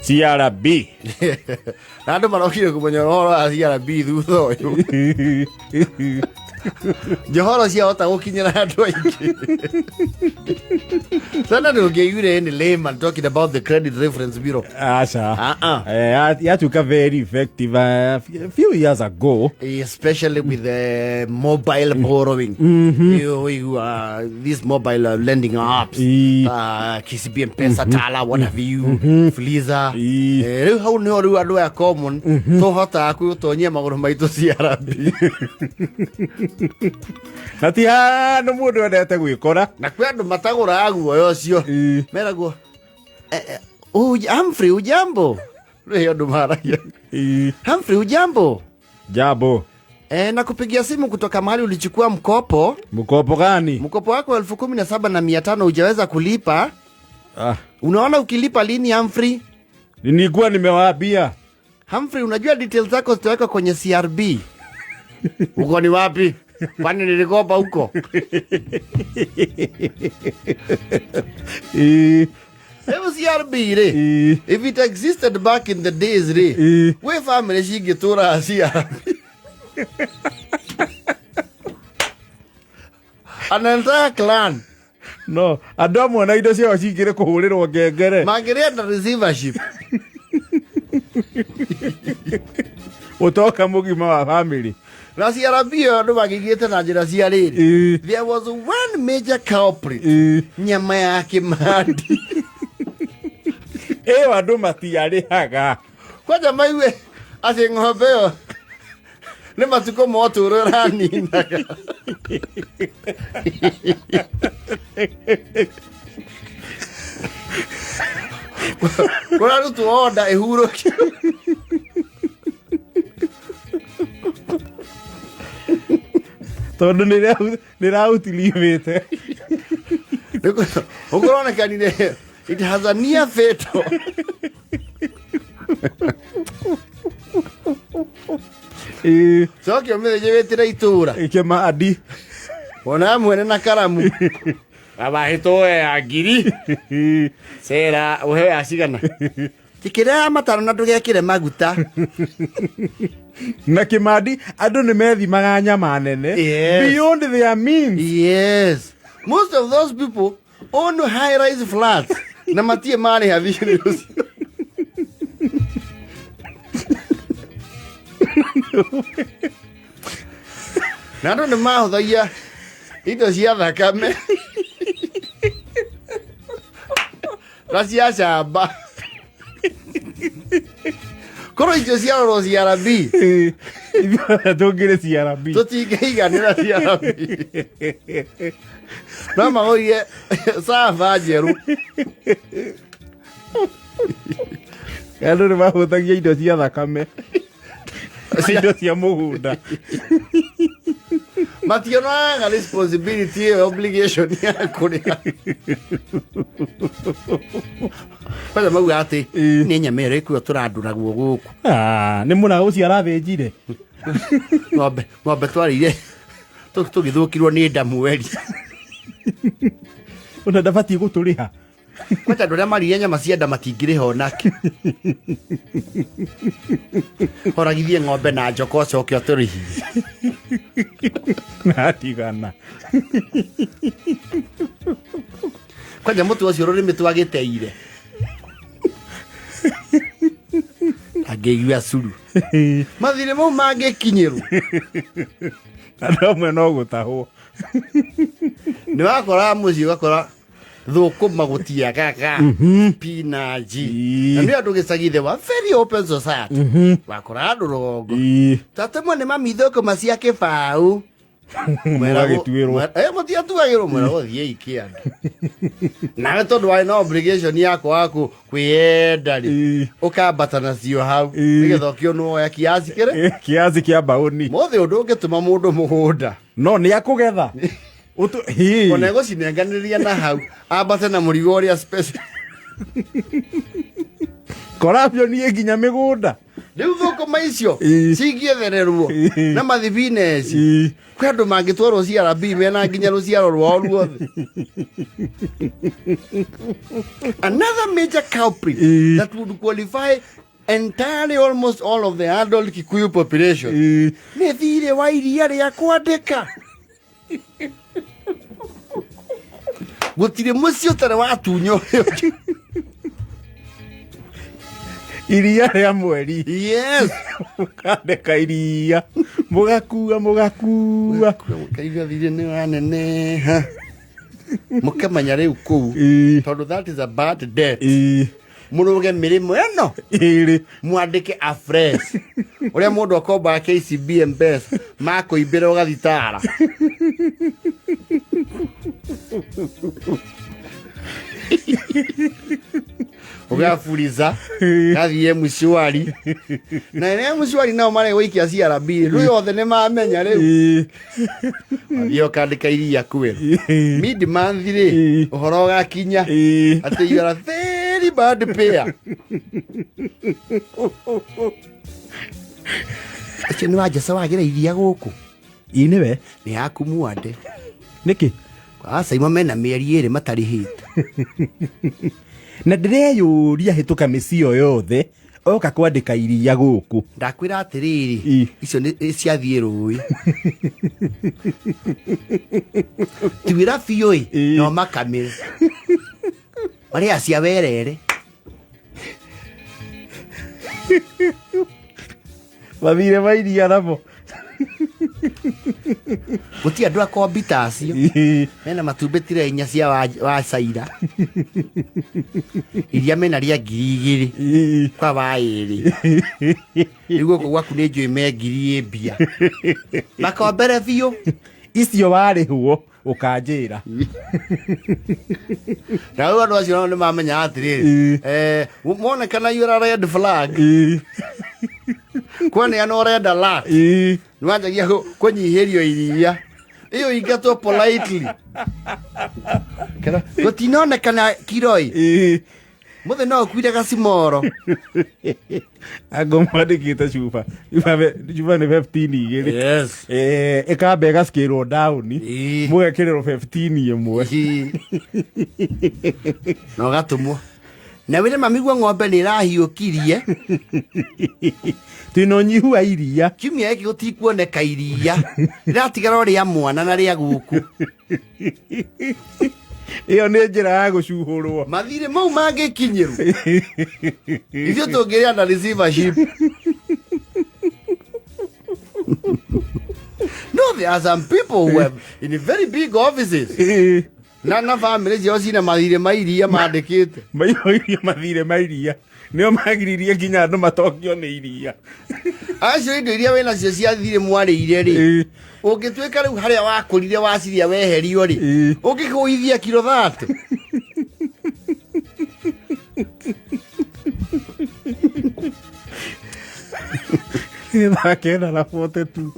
CRB. Na andũ marokire kũmenya ũhoro wa CRB thutha ũyũ. Johoro ciahota gũkinyĩra andũ aingĩ. Sana ndũngĩiguire any layman talking about the credit reference bureau. Acha. Yatuka very effective a few years ago. Especially with the mobile borrowing. These mobile lending apps. KCB M-Pesa, Tala, what have you, Fliza. Rĩu hau nĩho rĩu andũ aya common tũhotaga kwĩtonyia magũrũ maitũ CRB. Natia no mundu endete gwikora na kwĩ andũ matagũra guoya ũcio meragwo Humphrey ujambo rĩu andũ maragia Humphrey ujambo jambo nakupigia simu kutoka mahali ulichukua mkopo. Mkopo gani? Mkopo wako 17,500 hujaweza kulipa. Unaona ukilipa lini Humphrey? Nilikuwa nimewaambia. Humphrey, unajua details zako zitawekwa kwenye CRB. Uko ni wapi? Kwani nilikopa huko? Ever CRB re? If it existed back in the days re, we family shingitura CRB. An entire clan. No, Adamu na indo cia cingire kuhurirwo ngengere. Mangĩrenda receivership. Utoka mugima wa family. Na CRB andũ magĩgĩte na njĩra cia rĩrĩ. There was one major culprit. Nyama ya kimandi. Andũ matiarĩhaga. Kwaja maiwe ati ng'ombe ĩyo nĩ matukũ motũũro raninaga. Kũrarutwo order ĩhurũkio. Tondu nĩrautilimĩte. Ũkũronekanire it has a near fatal. Sokio mĩthenya wĩtĩra itũũra. Kimandi. Ona mwene na karamu. Abahĩtwo ya ngiri. Sera ũheo ya cigana. Tikĩrĩa mataro na ndũgekĩre maguta. Na Kimandi andũ nĩmethimaga nyama nene. Beyond their means. Yes. Most of those people own high-rise flats. Na matie mali ya vision. Na andũ nĩmahũthagia indo cia thakame. Na cia camba. Korwo icio ciarorwo CRB. Tũngĩrĩ CRB. Tũtingĩiganĩra CRB. No magũrie sava njerũ. Andũ nĩmahũthagia indo cia thakame. Indo cia mũgũnda. Mationaga responsibility obligation ya kũrĩha. Kwaja mauga atĩ nĩ nyama ĩrĩa ĩkuo tũrandũragwo gũkũ. Nĩ mũna ũcio arathĩnjire. Ng'ombe twarĩire tũgĩthũkirwo nĩ nda mweri. Ona ndabatiĩ gũtũrĩha. Kwaja andũ arĩa marĩire nyama cia nda matingĩrĩha onake. Oragithie ng'ombe na njoka ũcoke ũtũrĩhie. Natigana. Kwaja mũtu ũcio rũrĩmĩ twagĩteire. Angĩigua curu. Mathirĩ mau mangĩkinyĩrwo. Andũ amwe no gũtahwo. Nĩwakora mũciĩ ũgakora thũkũma gũtiagaga. Pinaji. Na nĩ andũ gĩcagi wa very open society. Wakora andũ rongo. Tatemwe nĩ mami thũkũma cia kĩbaũ. Mwagĩtuĩrwo. Mũtiatuagĩrwo mwera gũthiĩ ikĩanda. Nawe tondũ warĩ na obligation yako waku kwĩenda rĩ. Ũkambata nacio hau. Nĩgetha ũkĩonoya kiasi kĩrĩ. Kiasi kĩa mbaũni. Mothe ũndũ ũngĩtũma mũndũ mũgũnda. No nĩ akũgetha. Ona gũcinenganĩria na hau. Ambate na mũrigo ũrĩa special. Corruption nĩ nginya mĩgũnda. Riu thũkũma icio cingĩethererwo na mathibineci kwĩ andũ mangĩtwarwo CRB mena nginya rũciaro rwao ruothe. Another major culprit that would qualify entirely almost all of the adult Kikuyu population nĩ thirĩ wa iria rĩa kwandĩka. Gũtirĩ mũciĩ ũtarĩ watunyo iria rĩa mweri. Yes. Mũkandĩka iria mũgakua mũkaigua thirĩ nĩ waneneha mũkamenya rĩu kũu tondũ that is a bad death. Mũrũge mĩrĩmo ĩno mwandĩke afresh ũrĩa mũndũ akombaga KCB M-Pesa makũimbĩra ũgathitara. Ugafuliza gathie M-Shwari na ene M-Shwari nao mare gũikia CRB rĩu yothe nĩ mamenya rĩu yo kandĩka iria kwĩra mid month rĩ ũhoro gakinya atĩ you are a very bad payer. Acio nĩ wanjaca wagira iria gũkũ nĩwe nĩ yaku mwande nĩkĩ aca imwe mena mĩeri ĩrĩ matarĩhĩte. Na ndĩreyũria hĩtũka mĩciĩ ĩyo yothe oka kwandĩka iria gũkũ. Ndakwĩra atĩrĩrĩ icio nĩ ciathiĩ rũĩ tuĩra biũ no makamĩre marĩa cia werere mathire ma iria namo gũtirĩ andũ akombita acio mena matumbĩ tire inya cia wa caira iria mena rĩa 2,000 kwa wa ĩrĩ rĩu gũkũ gwaku nĩ njũĩ me 1,000 mbia makombere biũ icio warĩhwo ũkanjĩra. Na rĩu andũ acio nĩ mamenya atĩrĩrĩ monekana you are a red flag kwani no red alert nĩ wanjagia kũnyihĩrio iria iyo ingatwo politely gũtinonekana kiroi mũthĩ no ũkuire gacimoro angomwandĩkĩte cuba nĩ 15 igĩrĩ. Yes. Ĩkamba ĩgaskĩrwo down mũgekĩrĩrwo 15 ĩmwe no gatũmwo na wĩre mamigua ng'ombe nĩ ĩrahiũkirie twĩna ũnyihu wa iria kiumia gĩkĩ gũtikuoneka iria rĩratigara rĩa mwana na rĩa gũkũ. Iyo nĩ njĩra ya gũcuhũrwo mathirĩ mau mangĩkinyĩrwo ithuĩ tũngĩrĩa na receivership. No, there are some people who have in very big offices na family ciao cina mathirĩ ma iria mandĩkĩte mathirĩ ma iria nĩo magiririe nginya andũ matokio nĩ iria. Acio indo iria wĩna cio cia thirĩ mwarĩire rĩ ũngĩtuĩka rĩu harĩa wakũrire waciria weherio rĩ ũngĩkũithia kilo 30. Thakena na 42